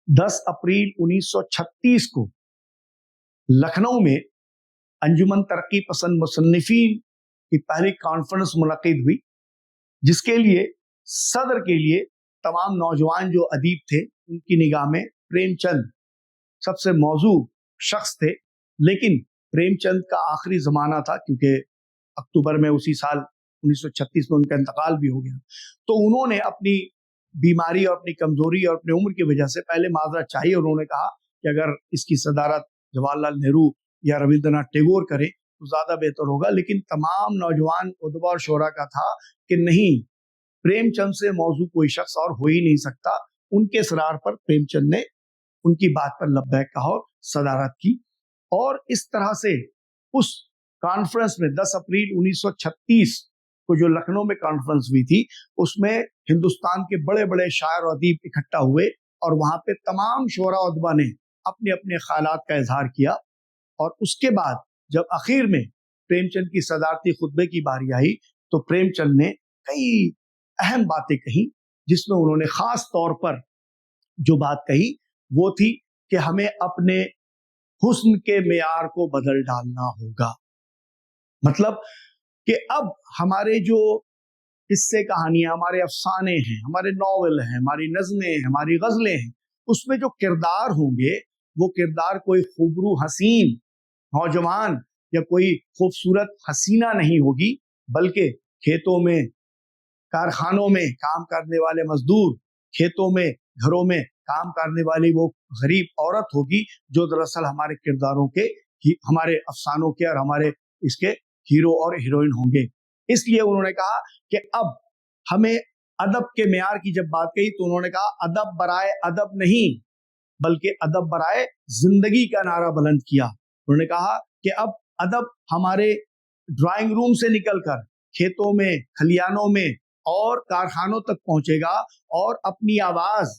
10 اپریل 1936 کو لکھنؤ میں انجمن ترقی پسند مصنفین کی پہلی کانفرنس منعقد ہوئی، جس کے لیے صدر کے لیے تمام نوجوان جو ادیب تھے ان کی نگاہ میں پریم چند سب سے موزوں شخص تھے۔ لیکن پریم چند کا آخری زمانہ تھا کیونکہ اکتوبر میں اسی سال 1936 میں ان کا انتقال بھی ہو گیا، تو انہوں نے اپنی بیماری اور اپنی کمزوری اور اپنی عمر کی وجہ سے پہلے معذرت چاہیے، اور انہوں نے کہا کہ اگر اس کی صدارت جواہر لال نہرو یا رابندر ناتھ ٹیگور کریں تو زیادہ بہتر ہوگا۔ لیکن تمام نوجوان ادبا اور شعراء کا تھا کہ نہیں، پریم چند سے موضوع کوئی شخص اور ہو ہی نہیں سکتا۔ ان کے اصرار پر پریم چند نے ان کی بات پر لبیک کہا اور صدارت کی، اور اس طرح سے اس کانفرنس میں 10 اپریل 1936 کو جو لکھنؤ میں کانفرنس ہوئی تھی، اس میں ہندوستان کے بڑے بڑے شاعر و ادیب اکٹھا ہوئے اور وہاں پہ تمام شعراء و ادبا نے اپنے اپنے خیالات کا اظہار کیا۔ اور اس کے بعد جب اخیر میں پریم چند کی صدارتی خطبے کی باری آئی تو پریم چند نے کئی اہم باتیں کہیں، جس میں انہوں نے خاص طور پر جو بات کہی وہ تھی کہ ہمیں اپنے حسن کے معیار کو بدل ڈالنا ہوگا۔ مطلب کہ اب ہمارے جو قصے کہانیاں، ہمارے افسانے ہیں، ہمارے ناول ہیں، ہماری نظمیں ہیں، ہماری غزلیں ہیں، اس میں جو کردار ہوں گے وہ کردار کوئی خوبرو حسین نوجوان یا کوئی خوبصورت حسینہ نہیں ہوگی، بلکہ کھیتوں میں، کارخانوں میں کام کرنے والے مزدور، کھیتوں میں، گھروں میں کام کرنے والی وہ غریب عورت ہوگی جو دراصل ہمارے کرداروں کے، ہمارے افسانوں کے اور ہمارے اس کے ہیرو اور ہیروئن ہوں گے۔ اس لیے انہوں نے کہا کہ اب ہمیں ادب کے معیار کی جب بات کہی تو انہوں نے کہا ادب برائے ادب نہیں بلکہ ادب برائے زندگی کا نعرہ بلند کیا۔ انہوں نے کہا کہ اب ادب ہمارے ڈرائنگ روم سے نکل کر کھیتوں میں، کھلیانوں میں اور کارخانوں تک پہنچے گا، اور اپنی آواز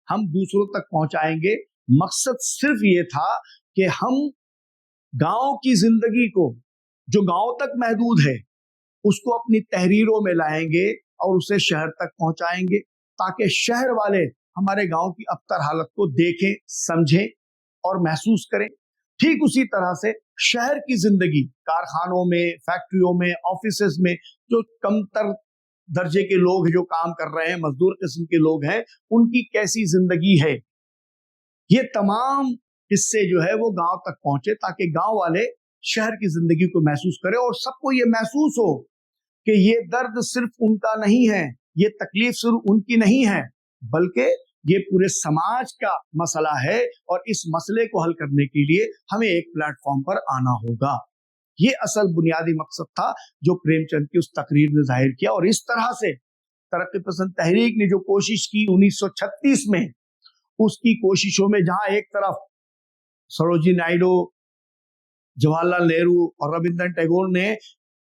ہم دوسروں تک پہنچائیں گے۔ مقصد صرف یہ تھا کہ ہم گاؤں کی زندگی کو جو گاؤں تک محدود ہے اس کو اپنی تحریروں میں لائیں گے اور اسے شہر تک پہنچائیں گے، تاکہ شہر والے ہمارے گاؤں کی ابتر حالت کو دیکھیں، سمجھیں اور محسوس کریں۔ ٹھیک اسی طرح سے شہر کی زندگی، کارخانوں میں، فیکٹریوں میں، آفیسز میں جو کم تر درجے کے لوگ جو کام کر رہے ہیں، مزدور قسم کے لوگ ہیں، ان کی کیسی زندگی ہے، یہ تمام قصے جو ہے وہ گاؤں تک پہنچے تاکہ گاؤں والے شہر کی زندگی کو محسوس کرے اور سب کو یہ محسوس ہو کہ یہ درد صرف ان کا نہیں ہے، یہ تکلیف صرف ان کی نہیں ہے، بلکہ ये पूरे समाज का मसला है और इस मसले को हल करने के लिए हमें एक प्लेटफॉर्म पर आना होगा। ये असल बुनियादी मकसद था जो प्रेमचंद की उस तकरीर ने जाहिर किया। और इस तरह से तरक्की पसंद तहरीक ने जो कोशिश की 1936 में, उसकी कोशिशों में जहां एक तरफ सरोजिनी नायडू, जवाहरलाल नेहरू और रविंद्रनाथ टैगोर ने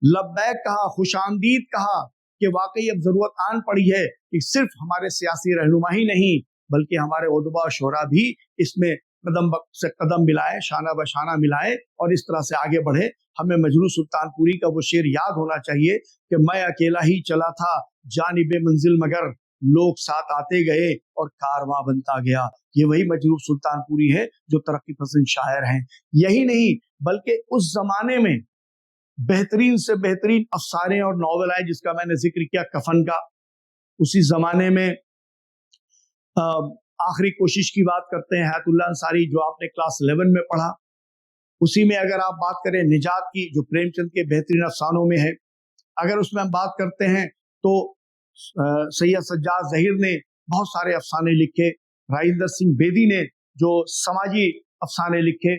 लब्बैक कहा, खुशामदीद कहा कि वाकई अब जरूरत आन पड़ी है कि सिर्फ हमारे सियासी रहनुमा ही नहीं बल्कि हमारे उदबा और शोरा भी इसमें कदम से कदम मिलाए, शाना बशाना मिलाए और इस तरह से आगे बढ़े। हमें मजरू सुल्तानपुरी का वो शेर याद होना चाहिए कि मैं अकेला ही चला था जानिबे मंजिल मगर लोग साथ आते गए और कारवां बनता गया। ये वही मजरूह सुल्तानपुरी है जो तरक्की पसंद शायर हैं। यही नहीं बल्कि उस जमाने में बेहतरीन से बेहतरीन अफसाने और नॉवल आए, जिसका मैंने जिक्र किया कफन का। उसी जमाने में आखिरी कोशिश की बात करते हैं हयातुल्लाह अंसारी, जो आपने क्लास 11 में पढ़ा। उसी में अगर आप बात करें निजात की, जो प्रेमचंद के बेहतरीन अफसानों में है, अगर उसमें हम बात करते हैं तो सैयद सज्जाद ज़हीर ने बहुत सारे अफसाने लिखे, राजेंद्र सिंह बेदी ने जो समाजी अफसाने लिखे,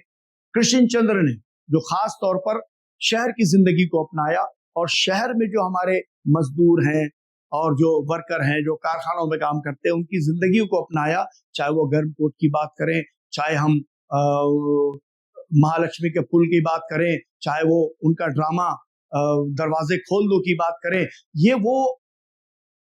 कृष्ण चंद्र ने जो खास तौर पर शहर की जिंदगी को अपनाया और शहर में जो हमारे मजदूर हैं और जो वर्कर हैं, जो कारखानों में काम करते हैं, उनकी जिंदगी को अपनाया। चाहे वो गर्म कोट की बात करें, चाहे हम महालक्ष्मी के पुल की बात करें, चाहे वो उनका ड्रामा दरवाजे खोल दो की बात करें, ये वो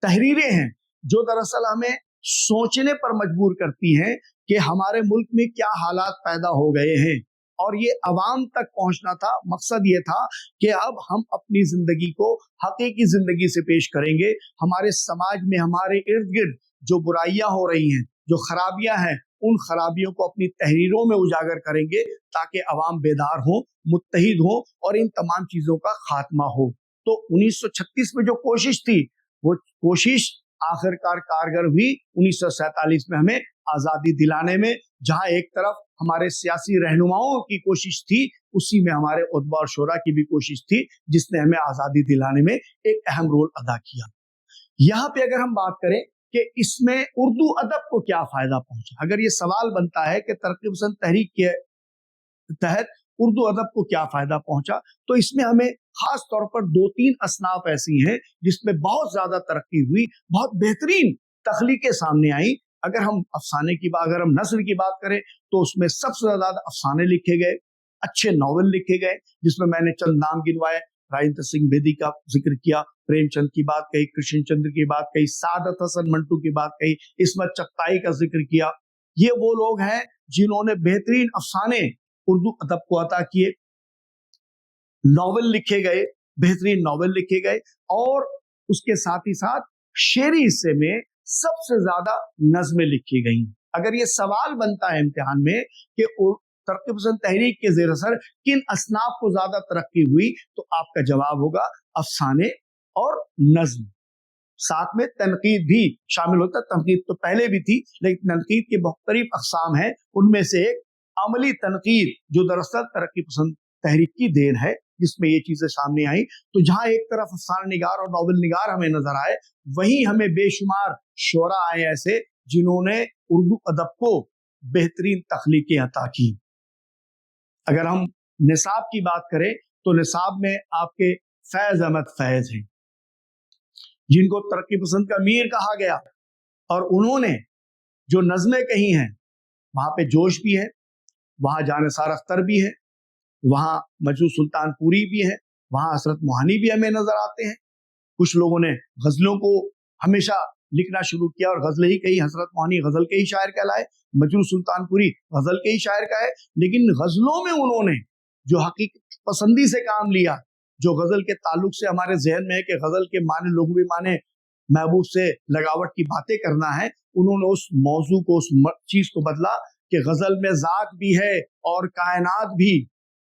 तहरीरें हैं जो दरअसल हमें सोचने पर मजबूर करती हैं कि हमारे मुल्क में क्या हालात पैदा हो गए हैं। और ये अवाम तक पहुंचना था। मकसद ये था कि अब हम अपनी जिंदगी को हकीकी जिंदगी से पेश करेंगे। हमारे समाज में हमारे इर्द गिर्द जो बुराइयां हो रही हैं, जो खराबियां हैं, उन खराबियों को अपनी तहरीरों में उजागर करेंगे ताकि अवाम बेदार हो, मुत्तहिद हो और इन तमाम चीजों का खात्मा हो। तो 1936 में जो कोशिश थी, वो कोशिश आखिरकार कारगर हुई 1947 में हमें आजादी दिलाने में। जहां एक तरफ हमारे सियासी रहनुमाओं की कोशिश थी, उसी में हमारे उदबा और शोरा की भी कोशिश थी, जिसने हमें आजादी दिलाने में एक अहम रोल अदा किया। यहाँ पे अगर हम बात करें कि इसमें उर्दू अदब को क्या फायदा पहुंचा, अगर ये सवाल बनता है कि तरक्की पसंद तहरीक के तहत उर्दू अदब को क्या फायदा पहुंचा, तो इसमें हमें खास तौर पर 2-3 असनाफ ऐसी हैं जिसमें बहुत ज्यादा तरक्की हुई, बहुत बेहतरीन तख्लीकें सामने आई। अगर हम अफसाने की बात, अगर हम नस्ल की बात करें तो उसमें सबसे ज्यादा अफसाने लिखे गए, अच्छे नॉवल लिखे गए, जिसमें मैंने चंद नाम गिनवाए। राजेंद्र सिंह बेदी का जिक्र किया, प्रेमचंद की बात कही, कृष्ण चंद्र की बात कही, सादत हसन मंटू की बात कही, इस्मत चगताई का जिक्र किया। ये वो लोग हैं जिन्होंने बेहतरीन अफसाने उर्दू अदब को अता किए, नॉवल लिखे गए, बेहतरीन नॉवल लिखे गए और उसके साथ ही साथ शेरी हिस्से में सबसे ज्यादा नज़में लिखी गई। अगर ये सवाल बनता है इम्तिहान में कि तरक्की पसंद तहरीक के ज़ेर असर किन असनाफ को ज्यादा तरक्की हुई, तो आपका जवाब होगा अफसाने और नज़्म। साथ में तनकीद भी शामिल होता है। तनकीद तो पहले भी थी, लेकिन तनकीद के मुख्तलिफ अक़साम हैं। उनमें से एक अमली तनकीद, जो दरअसल तरक्की पसंद तहरीक की देन है, जिसमें ये चीजें सामने आई। तो जहां एक तरफ अफसाना निगार और नॉवल निगार हमें नजर आए, वहीं हमें बेशुमार शोरा आए ऐसे जिन्होंने उर्दू अदब को बेहतरीन तख्लीकें अता की। अगर हम निसाब की बात करें तो निसाब में आपके फैज अहमद फैज हैं, जिनको तरक्की पसंद का मीर कहा गया, और उन्होंने जो नज़में कही हैं वहां पे जोश भी है, वहां जानिसार अख्तर भी है, वहां मजरूह सुल्तानपुरी भी है, वहां हसरत मोहानी भी हमें नजर आते हैं। कुछ लोगों ने गजलों को हमेशा लिखना शुरू किया और गजलें ही कही। हसरत मोहानी गजल के ही शायर कहलाए, मजरूह सुल्तानपुरी गजल के ही शायर कहे, लेकिन गजलों में उन्होंने जो हकीकत पसंदी से काम लिया, जो गजल के ताल्लुक से हमारे जहन में है कि गजल के माने लुग़वी माने महबूब से लगावट की बातें करना है, उन्होंने उस मौजू को, उस चीज को बदला कि गजल में जात भी है और कायनात भी,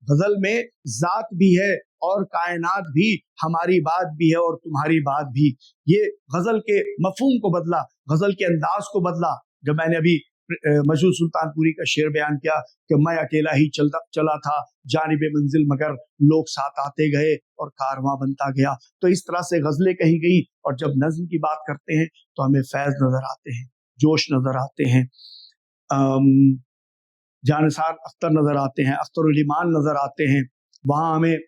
गजल में जात भी है और कायनात भी, हमारी बात भी है और तुम्हारी बात भी। ये गजल के मफहूम को बदला, गजल के अंदाज को बदला। जब मैंने अभी मजरूह सुल्तानपुरी का शेर बयान किया कि मैं अकेला ही चला था जानिबे मंजिल मगर लोग साथ आते गए और कारवां बनता गया, तो इस तरह से गजलें कही गई। और जब नज़्म की बात करते हैं तो हमें फैज नजर आते हैं, जोश नज़र आते हैं, जानिसार अख्तर नज़र आते हैं, अख्तरुल ईमान नज़र आते हैं, वहाँ हमें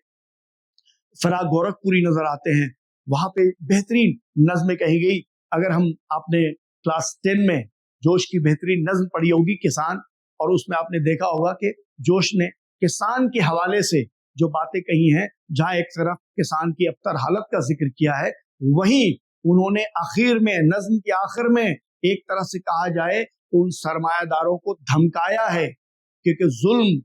फराग गोरखपुरी नज़र आते हैं, वहाँ पे बेहतरीन नज़्में कही गई। अगर हम आपने क्लास 10 में जोश की बेहतरीन नज़्म पढ़ी होगी किसान, और उसमें आपने देखा होगा कि जोश ने किसान के हवाले से जो बातें कही हैं, जहाँ एक तरफ किसान की अबतर हालत का जिक्र किया है, वहीं उन्होंने आखिर में, नज़्म के आखिर में एक तरह से कहा जाए तो उन सरमायादारों को धमकाया है, क्योंकि जुल्म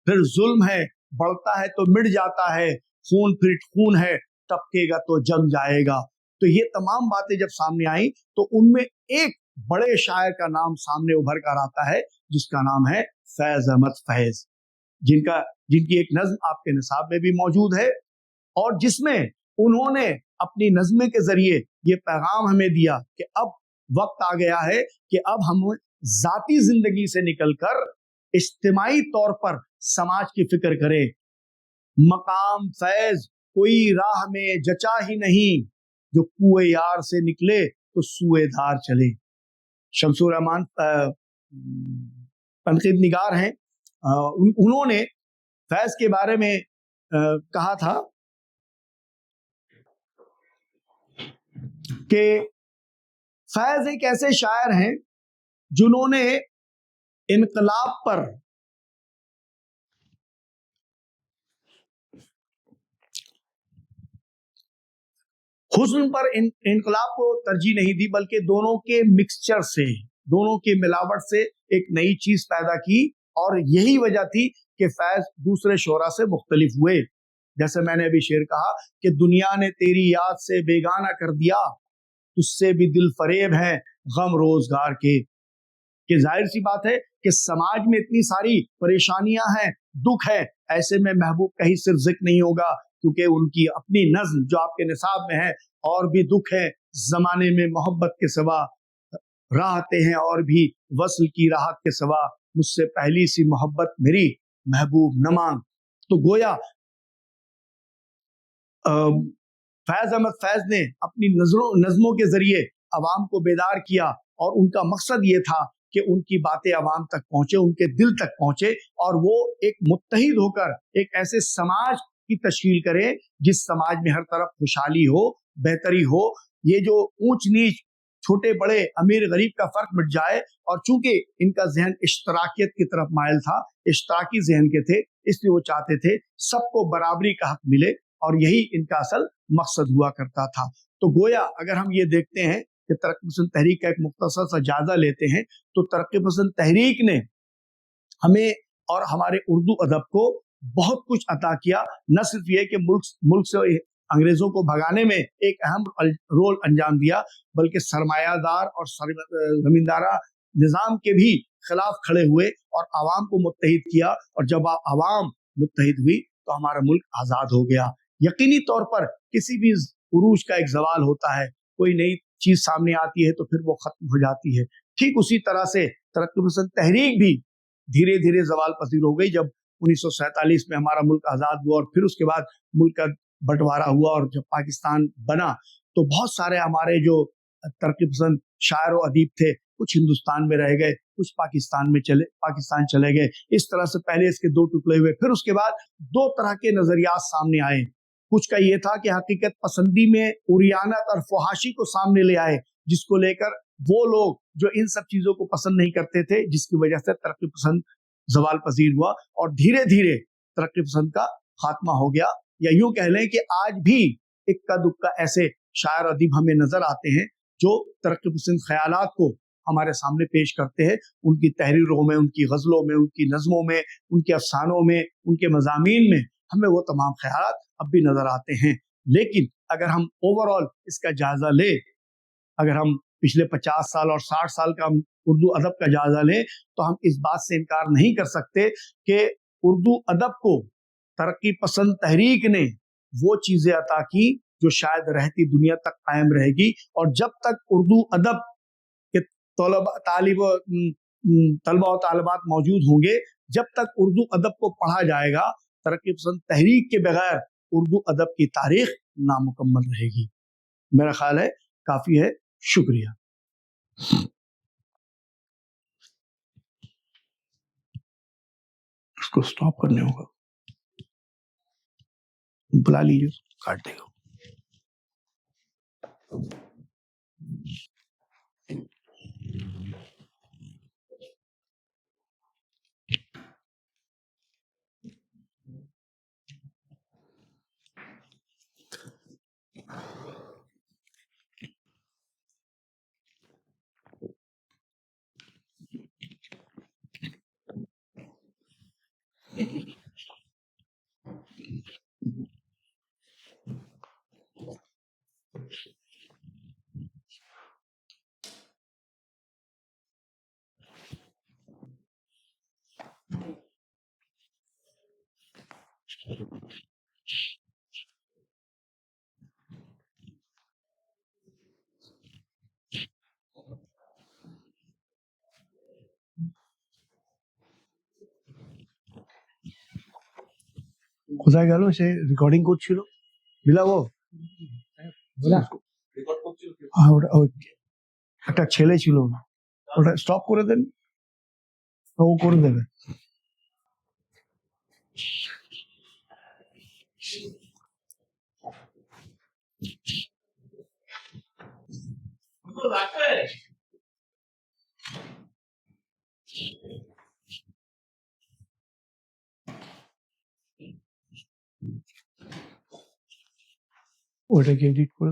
फिर जुल्म है, बढ़ता है तो मिट जाता है, खून फिर खून है, टपकेगा तो जम जाएगा। तो ये तमाम बातें जब सामने आई तो उनमें एक बड़े शायर का नाम सामने उभर कर आता है, जिसका नाम है फैज अहमद फैज, जिनकी एक नज्म आपके निसाब में भी मौजूद है, और जिसमें उन्होंने अपनी नज्म के जरिए ये पैगाम हमें दिया कि अब वक्त आ गया है कि अब हम जाती जिंदगी से निकलकर इज्तिमाई तौर पर समाज की फिक्र करें। मकाम फैज कोई राह में जचा ही नहीं, जो कुए यार से निकले तो सुएदार चले। शमसुर रहमान तनकीद निगार हैं, उन्होंने फैज के बारे में कहा था कि फैज एक ऐसे शायर हैं जिन्होंने इनकलाब पर हुस्न पर इनकलाब को तरजीह नहीं दी, बल्कि दोनों के मिक्सचर से, दोनों के मिलावट से एक नई चीज पैदा की, और यही वजह थी कि फैज दूसरे शोरा से मुख्तलिफ हुए। जैसे मैंने अभी शेर कहा कि दुनिया ने तेरी याद से बेगाना कर दिया, तुझसे भी दिल फरेब है गम रोजगार के। कि जाहिर सी बात है कि समाज में इतनी सारी परेशानियां हैं, दुख है, ऐसे में महबूब का ही सिर्फ जिक्र नहीं होगा, क्योंकि उनकी अपनी नज्म जो आपके निसाब में है, और भी दुख है जमाने में मोहब्बत के सिवा, राहते हैं और भी वस्ल की राहत के सिवा, मुझसे पहली सी मोहब्बत मेरी महबूब न मांग। तो गोया फैज अहमद फैज ने अपनी नज़मों के जरिए अवाम को बेदार किया, और उनका मकसद ये था कि उनकी बातें अवाम तक पहुंचे, उनके दिल तक पहुंचे, और वो एक मुत्तहिद होकर एक ऐसे समाज की तशकील करें जिस समाज में हर तरफ खुशहाली हो, बेहतरी हो, ये जो ऊंच नीच, छोटे बड़े, अमीर गरीब का फर्क मिट जाए। और चूंकि इनका जहन इश्तराकियत की तरफ मायल था, इश्तराकी जहन के थे, इसलिए वो चाहते थे सबको बराबरी का हक मिले, और यही इनका असल मकसद हुआ करता था। तो गोया अगर हम ये देखते हैं कि तरक्की पसंद तहरीक का एक मुख्तसर सा जायजा लेते हैं, तो तरक्की पसंद तहरीक ने हमें और हमारे उर्दू अदब को बहुत कुछ अता किया। न सिर्फ ये कि मुल्क से अंग्रेजों को भगाने में एक अहम रोल अंजाम दिया, बल्कि सरमायादार और जमींदारा निज़ाम के भी खिलाफ खड़े हुए और आवाम को मुत्तहिद किया। और जब आवाम मुत्तहिद हुई तो हमारा मुल्क आज़ाद हो गया। यकीनी तौर पर किसी भी उरूज का एक जवाल होता है, कोई नई चीज सामने आती है तो फिर वो खत्म हो जाती है। ठीक उसी तरह से तरक्की पसंद तहरीक भी धीरे धीरे जवाल पसीर हो गई। जब 1947 में हमारा मुल्क आज़ाद हुआ और फिर उसके बाद मुल्क का बंटवारा हुआ और जब पाकिस्तान बना, तो बहुत सारे हमारे जो तरक्की पसंद शायर और अदीब थे, कुछ हिंदुस्तान में रह गए, कुछ पाकिस्तान चले गए। इस तरह से पहले इसके दो टुकड़े हुए। फिर उसके बाद दो तरह के नजरियात सामने आए। कुछ का ये था कि हकीकत पसंदी में उरियानत और फहाशी को सामने ले आए, जिसको लेकर वो लोग जो इन सब चीजों को पसंद नहीं करते थे, जिसकी वजह से तरक्की पसंद जवाल पजीर हुआ और धीरे धीरे तरक्की पसंद का खात्मा हो गया। या यूं कह लें कि आज भी इक्का दुक्का ऐसे शायर अदीब हमें नजर आते हैं जो तरक्की पसंद ख्यालात को हमारे सामने पेश करते हैं। उनकी तहरीरों में, उनकी गजलों में, उनकी नज़मों में, उनके अफसानों में, उनके मज़ामीन में हमें वो तमाम ख्यालात अब भी नजर आते हैं। लेकिन अगर हम ओवरऑल इसका जायजा ले, अगर हम पिछले 50 साल और 60 साल का उर्दू अदब का जायजा लें, तो हम इस बात से इनकार नहीं कर सकते कि उर्दू अदब को तरक्की पसंद तहरीक ने वो चीजें अता की जो शायद रहती दुनिया तक कायम रहेगी। और जब तक उर्दू अदब के तलबा और तालिबात मौजूद होंगे, जब तक उर्दू अदब को पढ़ा जाएगा, तरक्की पसंद तहरीक के बगैर उर्दू अदब की तारीख नामुकम्मल रहेगी। मेरा ख्याल है काफी है। शुक्रिया। उसको स्टॉप करने होगा, बुला लीजिए, काट देगा. কোথায় গেল সে রেকর্ডিং করছিল, বিলাবো একটা ছেলে ছিল, ওটা স্টপ করে দেন, ও করে দেবে. ওটাকে এডিট করে